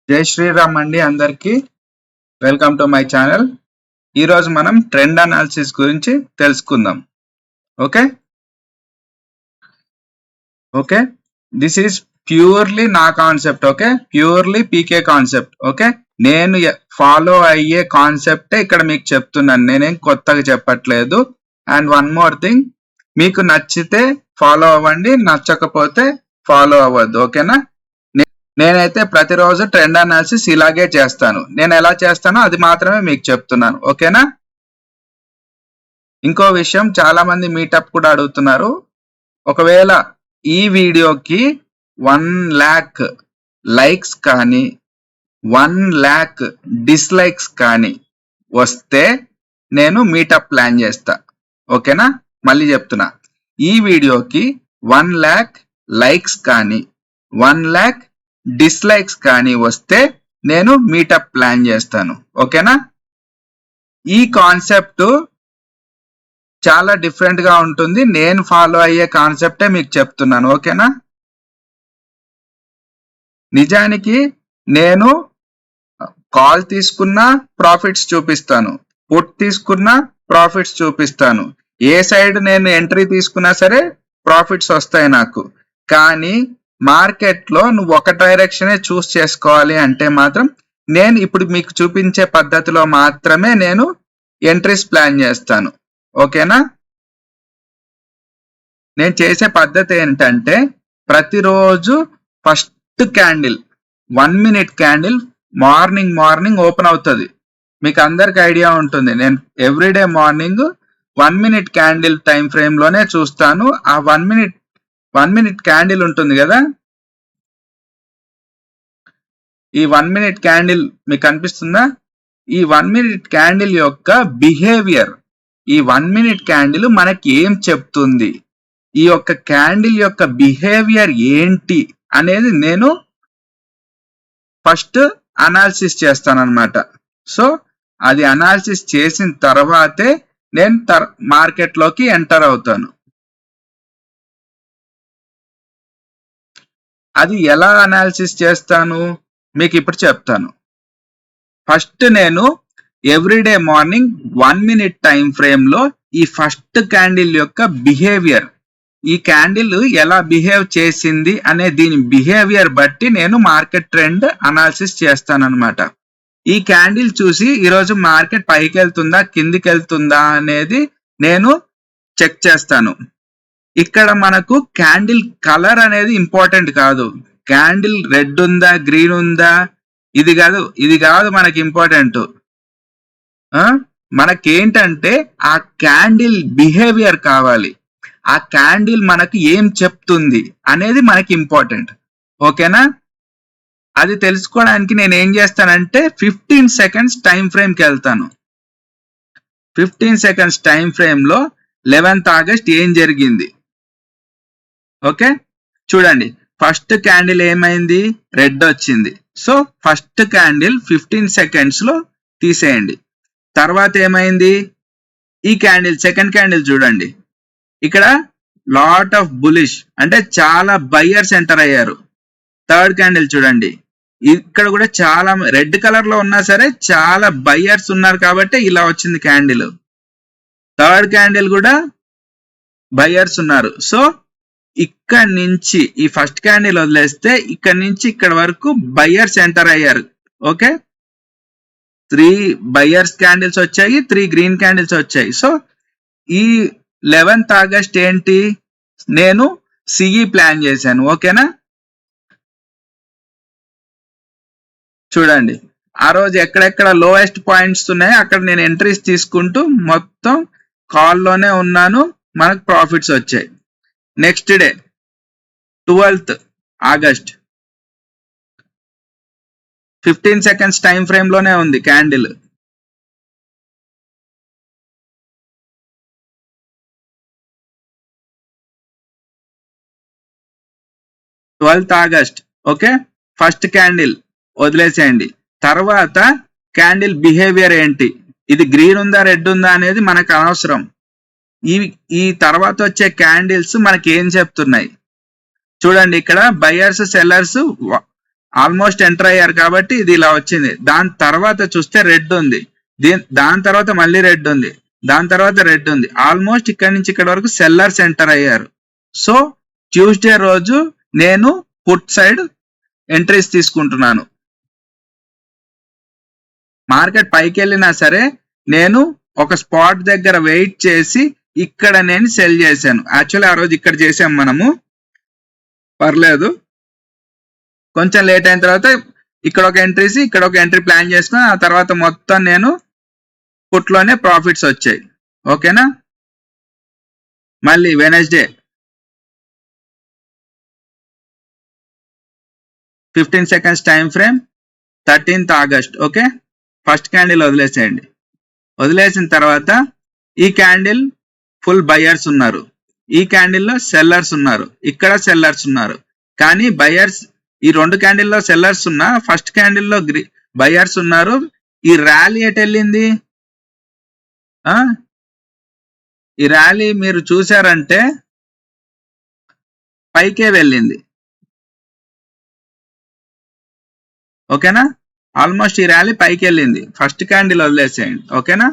జై శ్రీరామ్ అండి అందరికి వెల్కమ్ టు మై ఛానల్. ఈరోజు మనం ట్రెండ్ అనాలిసిస్ గురించి తెలుసుకుందాం. Okay okay this is purely నా కాన్సెప్ట్. ఓకే, ప్యూర్లీ పీకే కాన్సెప్ట్. ఓకే, నేను ఫాలో అయ్యే కాన్సెప్టే ఇక్కడ మీకు చెప్తున్నాను, నేనేం కొత్తగా చెప్పట్లేదు. అండ్ వన్ మోర్ థింగ్, మీకు నచ్చితే ఫాలో అవ్వండి, నచ్చకపోతే ఫాలో అవ్వద్దు. ఓకేనా? నేనైతే ప్రతిరోజు ట్రెండ్ అనాలిసిస్ ఇలాగే చేస్తాను. నేను ఎలా చేస్తానో అది మాత్రమే మీకు చెప్తున్నాను. ఓకేనా? ఇంకో విషయం, చాలా మంది మీటప్ కూడా అడుగుతున్నారు. ఒకవేళ ఈ వీడియోకి 1 lakh లైక్స్ కానీ 1 lakh డిస్లైక్స్ కానీ వస్తే నేను మీటప్ ప్లాన్ చేస్తా. ఓకేనా? మళ్ళీ చెప్తున్నా, ఈ వీడియోకి 1 lakh లైక్స్ కానీ 1 lakh డిస్లైక్స్ కానీ వస్తే నేను మీటప్ ప్లాన్ చేస్తాను. ఓకేనా? ఈ కాన్సెప్ట్ చాలా డిఫరెంట్ గా ఉంటుంది. నేను ఫాలో అయ్యే కాన్సెప్టే మీకు చెప్తున్నాను. ఓకేనా? నిజానికి నేను కాల్ తీసుకున్నా ప్రాఫిట్స్ చూపిస్తాను, పుట్ తీసుకున్నా ప్రాఫిట్స్ చూపిస్తాను, ఏ సైడ్ నేను ఎంట్రీ తీసుకున్నా సరే ప్రాఫిట్స్ వస్తాయి నాకు. కానీ మార్కెట్ లో నువ్వు ఒక డైరెక్షనే చూస్ చేసుకోవాలి అంటే మాత్రం నేను ఇప్పుడు మీకు చూపించే పద్ధతిలో మాత్రమే నేను ఎంట్రీస్ ప్లాన్ చేస్తాను. ఓకేనా? నేను చేసే పద్ధతి ఏంటంటే, ప్రతిరోజు first candle 1 minute candle morning open అవుతుంది. మీకు అందరికి ఐడియా ఉంటుంది, నేను everyday morning 1 minute candle time frame లోనే చూస్తాను. ఆ 1 minute క్యాండిల్ ఉంటుంది కదా, ఈ 1 minute క్యాండిల్ మీకు కనిపిస్తుందా? ఈ 1 minute క్యాండిల్ యొక్క బిహేవియర్, ఈ 1 minute క్యాండిల్ మనకి ఏం చెప్తుంది, ఈ యొక్క క్యాండిల్ యొక్క బిహేవియర్ ఏంటి అనేది నేను ఫస్ట్ అనాలిసిస్ చేస్తాను అనమాట. సో అది అనాలిసిస్ చేసిన తర్వాతే నేను మార్కెట్ లోకి ఎంటర్ అవుతాను. అది ఎలా అనాలిసిస్ చేస్తాను మీకు ఇప్పుడు చెప్తాను. ఫస్ట్ నేను everyday morning 1 minute time frame లో ఈ ఫస్ట్ క్యాండిల్ యొక్క బిహేవియర్, ఈ క్యాండిల్ ఎలా బిహేవ్ చేసింది అనే దీని బిహేవియర్ బట్టి నేను మార్కెట్ ట్రెండ్ అనాలిసిస్ చేస్తానన్నమాట. ఈ క్యాండిల్ చూసి ఈరోజు మార్కెట్ పైకి వెళ్తుందా కిందికి వెళ్తుందా అనేది నేను చెక్ చేస్తాను. ఇక్కడ మనకు క్యాండిల్ కలర్ అనేది ఇంపార్టెంట్ కాదు. క్యాండిల్ రెడ్ ఉందా గ్రీన్ ఉందా ఇది కాదు మనకి ఇంపార్టెంట్. మనకేంటంటే ఆ క్యాండిల్ బిహేవియర్ కావాలి. ఆ క్యాండిల్ మనకు ఏం చెప్తుంది అనేది మనకి ఇంపార్టెంట్. ఓకేనా? అది తెలుసుకోవడానికి నేను ఏం చేస్తానంటే 15 seconds టైం ఫ్రేమ్ కి వెళ్తాను. 15 seconds టైం ఫ్రేమ్ లో 11th August ఏం జరిగింది. ఓకే, చూడండి, ఫస్ట్ క్యాండిల్ ఏమైంది, రెడ్ వచ్చింది. సో ఫస్ట్ క్యాండిల్ 15 seconds లో తీసేయండి. తర్వాత ఏమైంది, ఈ క్యాండిల్ సెకండ్ క్యాండిల్ చూడండి, ఇక్కడ లాట్ ఆఫ్ బులిష్ అంటే చాలా బయ్యర్స్ ఎంటర్ అయ్యారు. థర్డ్ క్యాండిల్ చూడండి, ఇక్కడ కూడా చాలా రెడ్ కలర్ లో ఉన్నా సరే చాలా బయ్యర్స్ ఉన్నారు కాబట్టి ఇలా వచ్చింది క్యాండిల్. థర్డ్ క్యాండిల్ కూడా బయ్యర్స్ ఉన్నారు. సో ఇక్కడ నుంచి ఈ ఫస్ట్ క్యాండిల్ వదిలేస్తే ఇక్కడ నుంచి ఇక్కడ వరకు బయ్యర్స్ ఎంటర్ అయ్యారు. ఓకే, 3 బయ్యర్స్ క్యాండిల్స్ వచ్చాయి, 3 గ్రీన్ క్యాండిల్స్ వచ్చాయి. సో ఈ 11th August ఏంటి, నేను సిఈ ప్లాన్ చేశాను. ఓకేనా? చూడండి, ఆ రోజు ఎక్కడెక్కడ లోయెస్ట్ పాయింట్స్ ఉన్నాయో అక్కడ నేను ఎంట్రీస్ తీసుకుంటూ మొత్తం కాల్లోనే ఉన్నాను, మనకు ప్రాఫిట్స్ వచ్చాయి. Next day 12th August 15 seconds time frame లోనే ఉంది candle. August okay, first candle వదిలేసేయండి. తర్వాత క్యాండిల్ బిహేవియర్ ఏంటి, ఇది గ్రీన్ ఉందా రెడ్ ఉందా అనేది మనకు అనవసరం. ఈ తర్వాత వచ్చే క్యాండిల్స్ మనకి ఏం చెప్తున్నాయి చూడండి. ఇక్కడ బయర్స్ సెల్లర్స్ ఆల్మోస్ట్ ఎంటర్ అయ్యారు కాబట్టి ఇది ఇలా వచ్చింది. దాని తర్వాత చూస్తే రెడ్ ఉంది, దాని తర్వాత మళ్ళీ రెడ్ ఉంది, దాని తర్వాత రెడ్ ఉంది. ఆల్మోస్ట్ ఇక్కడ నుంచి ఇక్కడ వరకు సెల్లర్స్ ఎంటర్ అయ్యారు. సో ట్యూస్డే రోజు నేను పుట్ సైడ్ ఎంట్రీస్ తీసుకుంటున్నాను. మార్కెట్ పైకి వెళ్ళినా సరే నేను ఒక స్పాట్ దగ్గర వెయిట్ చేసి ఇక్కడ నేను సెల్ చేశాను. యాక్చువల్లీ ఆ రోజు ఇక్కడ చేసాం మనము, పర్లేదు. కొంచెం లేట్ అయిన తర్వాత ఇక్కడ ఒక ఎంట్రీస్, ఇక్కడ ఒక ఎంట్రీ ప్లాన్ చేసుకుని ఆ తర్వాత మొత్తం నేను పుట్లోనే ప్రాఫిట్స్ వచ్చాయి. ఓకేనా. మళ్ళీ Wednesday 15 seconds time frame, 13th August. Okay, first candle వదిలేసేయండి. వదిలేసిన తర్వాత ఈ క్యాండిల్ ఫుల్ బయర్స్ ఉన్నారు, ఈ క్యాండిల్లో సెల్లర్స్ ఉన్నారు, ఇక్కడ సెల్లర్స్ ఉన్నారు. కానీ బయర్స్ ఈ రెండు క్యాండిల్లో సెల్లర్స్ ఉన్నా ఫస్ట్ క్యాండిల్లో బయర్స్ ఉన్నారు. ఈ ర్యాలీ ఎటు వెళ్ళింది? ఈ ర్యాలీ మీరు చూసారంటే పైకే వెళ్ళింది. ఓకేనా. ఆల్మోస్ట్ ఈ ర్యాలీ పైకి వెళ్ళింది. ఫస్ట్ క్యాండిల్ వదిలేసేయండి. ఓకేనా.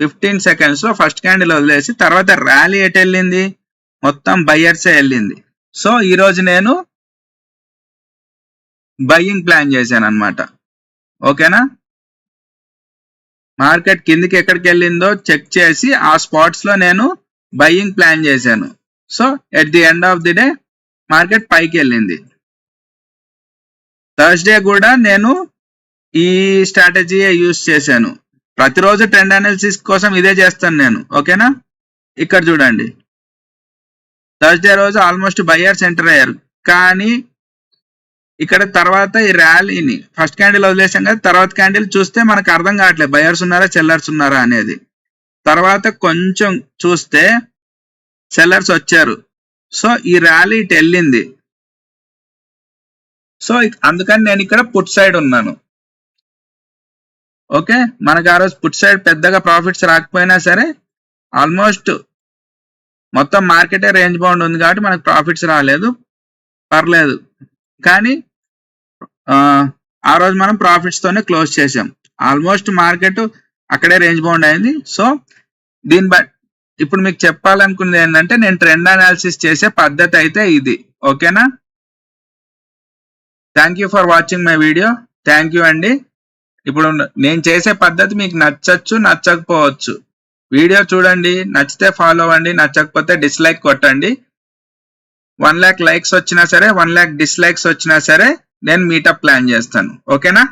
15 seconds లో ఫస్ట్ క్యాండిల్ వదిలేసి తర్వాత ర్యాలీ ఎటు వెళ్ళింది? మొత్తం బయ్యర్సే వెళ్ళింది. సో ఈరోజు నేను బయ్యింగ్ ప్లాన్ చేశాను అనమాట. ఓకేనా. మార్కెట్ కిందికి ఎక్కడికి వెళ్ళిందో చెక్ చేసి ఆ స్పాట్స్ లో నేను బయ్యింగ్ ప్లాన్ చేశాను. So at the end of the day market పైకి వెళ్ళింది. థర్స్డే కూడా నేను ఈ స్ట్రాటజీ యూస్ చేశాను. ప్రతిరోజు ట్రెండ్ అనాలిసిస్ కోసం ఇదే చేస్తాను నేను. ఓకేనా. ఇక్కడ చూడండి, థర్స్డే రోజు ఆల్మోస్ట్ బయ్యర్స్ ఎంటర్ అయ్యారు. కానీ ఇక్కడ తర్వాత ఈ ర్యాలీని ఫస్ట్ క్యాండిల్ వదిలేసాం కదా, తర్వాత క్యాండిల్ చూస్తే మనకు అర్థం కావట్లేదు బయర్స్ ఉన్నారా సెల్లర్స్ ఉన్నారా అనేది. తర్వాత కొంచెం చూస్తే సెల్లర్స్ వచ్చారు. సో ఈ ర్యాలీ ఇటు వెళ్ళింది. సో అందుకని నేను ఇక్కడ పుట్ సైడ్ ఉన్నాను. ఓకే, మనకు ఆ రోజు పుట్ సైడ్ పెద్దగా ప్రాఫిట్స్ రాకపోయినా సరే ఆల్మోస్ట్ మొత్తం మార్కెటే రేంజ్ బౌండ్ ఉంది కాబట్టి మనకు ప్రాఫిట్స్ రాలేదు, పర్లేదు. కానీ ఆ రోజు మనం ప్రాఫిట్స్ తోనే క్లోజ్ చేసాం. ఆల్మోస్ట్ మార్కెట్ అక్కడే రేంజ్ బౌండ్ అయింది. సో దీని బట్టి ఇప్పుడు మీకు చెప్పాలనుకున్నది ఏంటంటే నేను ట్రెండ్ అనాలిసిస్ చేసే పద్ధతి అయితే ఇది. ఓకేనా. Thank you for watching my video. Thank you అండి. ఇప్పుడు నేను చేసే పద్ధతి మీకు నచ్చచ్చు, నచ్చకపోవచ్చు. వీడియో చూడండి, నచ్చితే ఫాలో అవ్వండి, నచ్చకపోతే డిస్లైక్ కొట్టండి. 1 lakh లైక్స్ వచ్చినా సరే 1 lakh డిస్లైక్స్ వచ్చినా సరే నేను మీటప్ ప్లాన్ చేస్తాను. ఓకేనా.